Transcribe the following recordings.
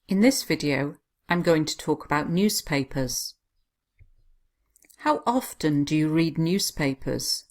In this video, I'm going to talk about newspapers. How often do you read newspapers?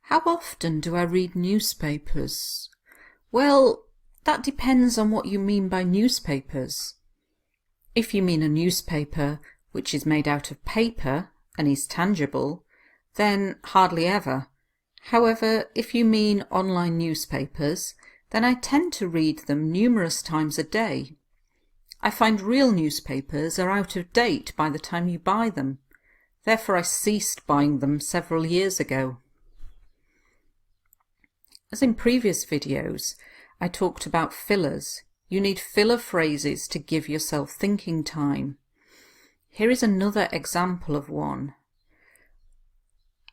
How often do I read newspapers? Well, that depends on what you mean by newspapers. If you mean a newspaper which is made out of paper and is tangible, then hardly ever. However, if you mean online newspapers, then I tend to read them numerous times a day. I find real newspapers are out of date by the time you buy them. Therefore I ceased buying them several years ago. As in previous videos, I talked about fillers. You need filler phrases to give yourself thinking time. Here is another example of one.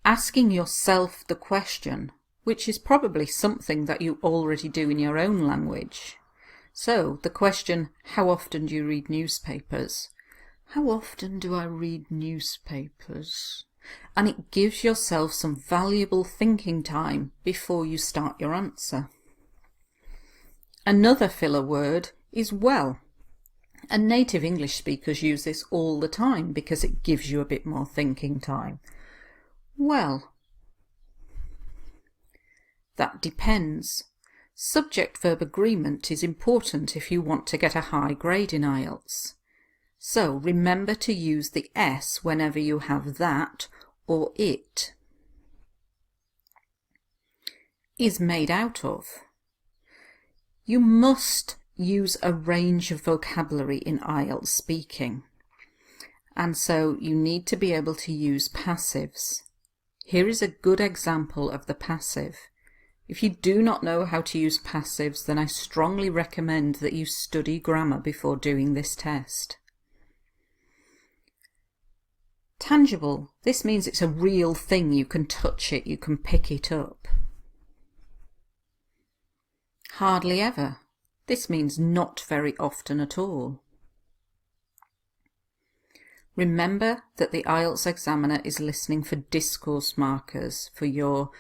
Asking yourself the question, which is probably something that you already do in your own language. So, the question, how often do you read newspapers? How often do I read newspapers? And it gives yourself some valuable thinking time before you start your answer. Another filler word is well. And native English speakers use this all the time because it gives you a bit more thinking time. Well. That depends. Subject-verb agreement is important if you want to get a high grade in IELTS. So remember to use the S whenever you have that or it. Is made out of. You must use a range of vocabulary in IELTS speaking, and so you need to be able to use passives. Here is a good example of the passive. If you do not know how to use passives, then I strongly recommend that you study grammar before doing this test. Tangible. This means it's a real thing. You can touch it, you can pick it up. Hardly ever. This means not very often at all. Remember that the IELTS examiner is listening for discourse markers for your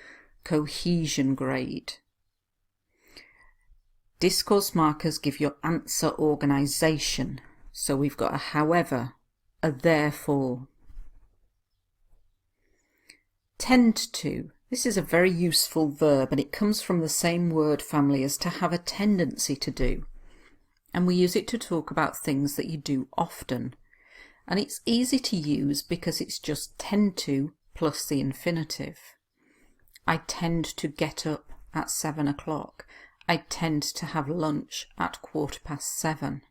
cohesion grade. Discourse markers give your answer organisation. So we've got a however, a therefore. Tend to. This is a very useful verb and it comes from the same word family as to have a tendency to do. And we use it to talk about things that you do often. And it's easy to use because it's just tend to plus the infinitive. I tend to get up at 7 o'clock. I tend to have lunch at 7:15.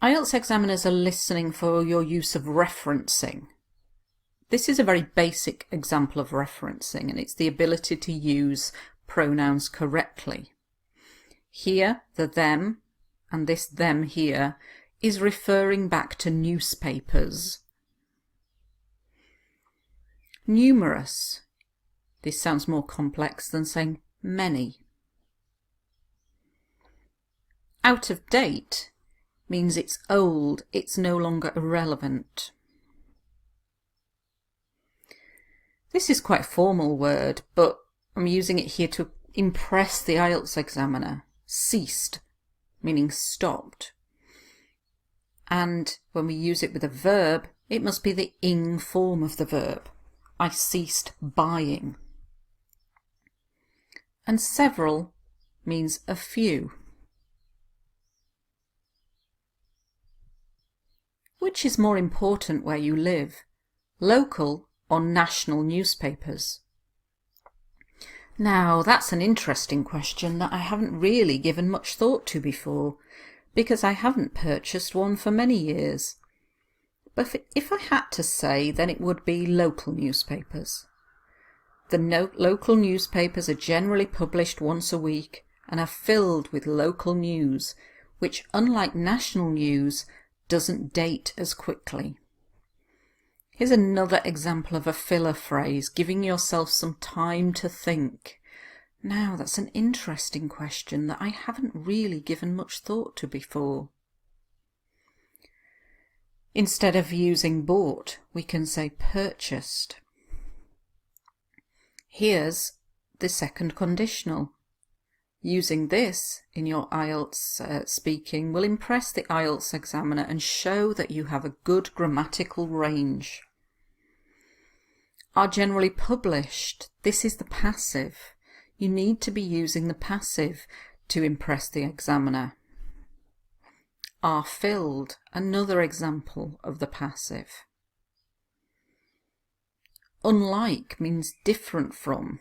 IELTS examiners are listening for your use of referencing. This is a very basic example of referencing, and it's the ability to use pronouns correctly. Here, the them, and this them here, is referring back to newspapers. Numerous. This sounds more complex than saying many. Out of date means it's old, it's no longer irrelevant. This is quite a formal word, but I'm using it here to impress the IELTS examiner. Ceased, meaning stopped. And when we use it with a verb, it must be the ing form of the verb. I ceased buying. And several means a few. Which is more important where you live, local or national newspapers? Now, that's an interesting question that I haven't really given much thought to before, because I haven't purchased one for many years. But if I had to say, then it would be local newspapers. The local newspapers are generally published once a week and are filled with local news, which, unlike national news, doesn't date as quickly. Here's another example of a filler phrase, giving yourself some time to think. Now, that's an interesting question that I haven't really given much thought to before. Instead of using bought, we can say. Here's the second conditional. Using this in your IELTS speaking will impress the IELTS examiner and show that you have a good grammatical range. Are generally published. This is the passive. You need to be using the passive to impress the examiner. Are filled. Another example of the passive. Unlike means different from.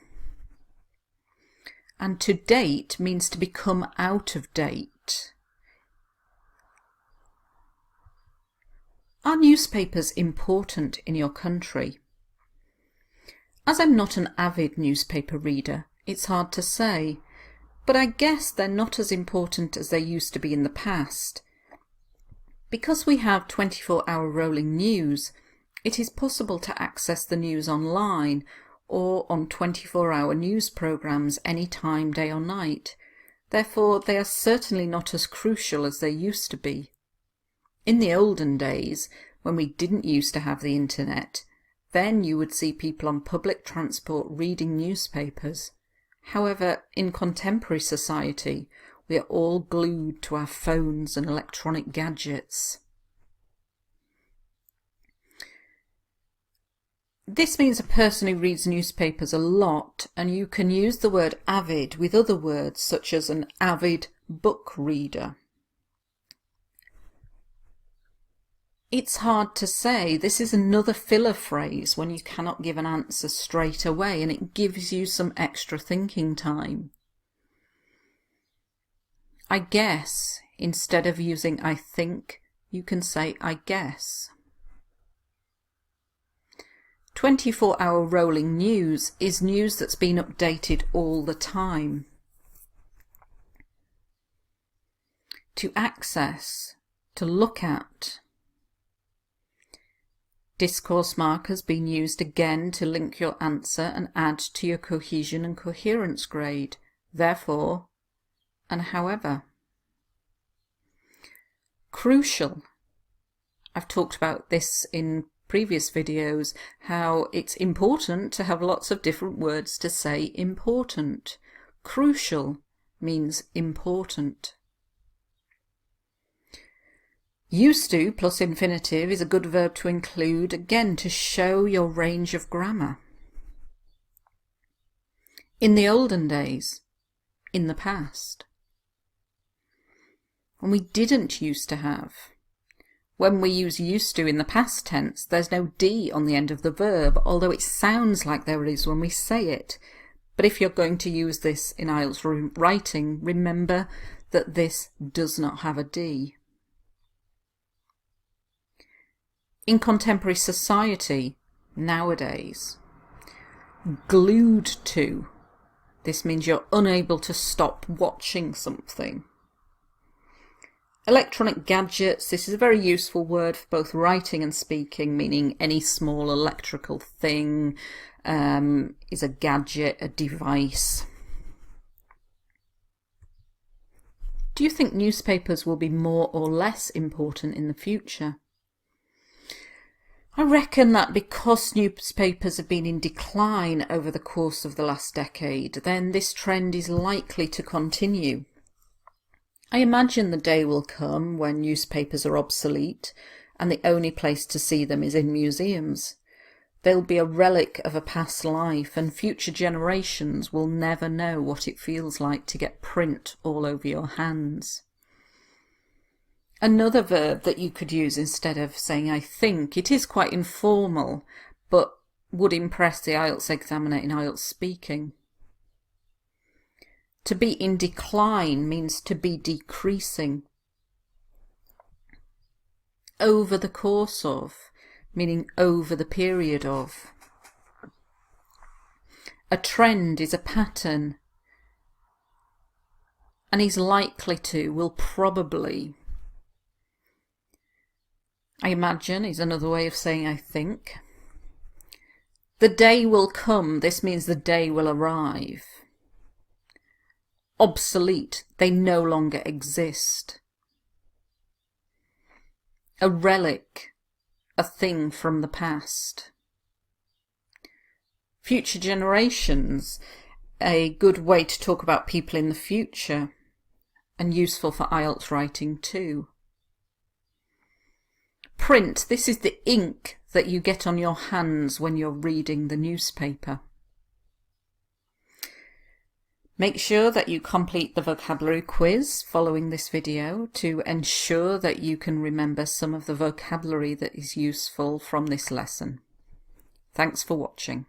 And to date means to become out of date. Are newspapers important in your country? As I'm not an avid newspaper reader, it's hard to say, but I guess they're not as important as they used to be in the past. Because we have 24-hour rolling news, it is possible to access the news online or on 24-hour news programmes any time, day or night. Therefore, they are certainly not as crucial as they used to be. In the olden days, when we didn't used to have the internet, then you would see people on public transport reading newspapers. However, in contemporary society, we are all glued to our phones and electronic gadgets. This means a person who reads newspapers a lot, and you can use the word avid with other words such as an avid book reader. It's hard to say. This is another filler phrase when you cannot give an answer straight away, and it gives you some extra thinking time. I guess, instead of using I think, you can say I guess. 24-hour rolling news is news that's been updated all the time. To access, to look at. Discourse markers being used again to link your answer and add to your cohesion and coherence grade. Therefore and however. Crucial. I've talked about this in previous videos, how it's important to have lots of different words to say important. Crucial means important. Used to plus infinitive is a good verb to include, again to show your range of grammar. In the olden days, in the past. And we didn't used to have. When we use used to in the past tense, there's no D on the end of the verb, although it sounds like there is when we say it. But if you're going to use this in IELTS writing, remember that this does not have a D. In contemporary society, nowadays, glued to. This means you're unable to stop watching something. Electronic gadgets, this is a very useful word for both writing and speaking, meaning any small electrical thing is a gadget, a device. Do you think newspapers will be more or less important in the future? I reckon that because newspapers have been in decline over the course of the last decade, then this trend is likely to continue. I imagine the day will come when newspapers are obsolete and the only place to see them is in museums. They'll be a relic of a past life, and future generations will never know what it feels like to get print all over your hands. Another verb that you could use instead of saying I think, it is quite informal, but would impress the IELTS examiner in IELTS speaking. To be in decline means to be decreasing. Over the course of, meaning over the period of. A trend is a pattern, and is likely to, will probably. I imagine is another way of saying I think. The day will come, this means the day will arrive. Obsolete, they no longer exist. A relic, a thing from the past. Future generations, a good way to talk about people in the future and useful for IELTS writing too. Print. This is the ink that you get on your hands when you're reading the newspaper. Make sure that you complete the vocabulary quiz following this video to ensure that you can remember some of the vocabulary that is useful from this lesson. Thanks for watching.